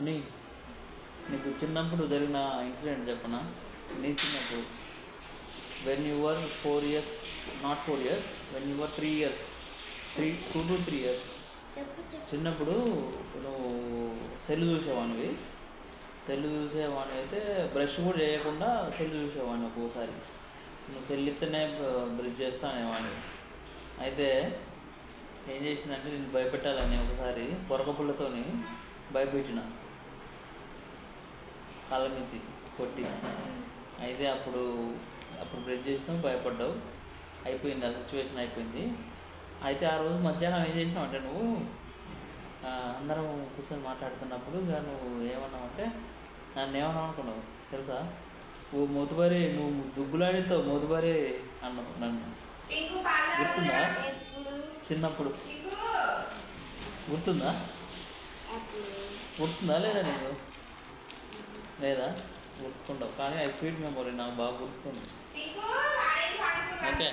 అని నీకు చిన్నప్పుడు జరిగిన ఇన్సిడెంట్ చెప్పనా? నీ చిన్నప్పుడు when you were 4 years, not 4 years, when you were 3 years, 2 to 3 years చిన్నప్పుడు నువ్వు సెల్ చూసేవాడివి. అయితే బ్రష్ కూడా చేయకుండా సెల్ చూసేవాడిని. ఒక్కోసారి నువ్వు సెల్ ఇస్తేనే బ్రష్ చేస్తానేవాడిని. అయితే ఏం చేసిందంటే నేను భయపెట్టాలని ఒకసారి పొరకపుల్లతోని భయపెట్టిన, కాళ్ళ నుంచి కొట్టి. అయితే అప్పుడు బ్రష్ చేసినావు, భయపడ్డావు, అయిపోయింది, ఆ సిచ్యువేషన్ అయిపోయింది. అయితే ఆ రోజు మధ్యాహ్నం ఏం చేసినావు అంటే నువ్వు అందరం కూర్చొని మాట్లాడుతున్నప్పుడు ఇక నువ్వు ఏమన్నావు అంటే, నన్ను ఏమన్నావు అనుకున్నావు తెలుసా? నువ్వు మోతుబరి, నువ్వు దుబ్బులాడిస్తావు మోతుబరి అన్నావు నన్ను. గుర్తుందా? చిన్నప్పుడు గుర్తుందా లేదా నీకు? లేదా? గుర్తుండవు, కానీ ఐ స్వీట్ మెమొరీ, నాకు బాగా గుర్తుంది. ఓకే.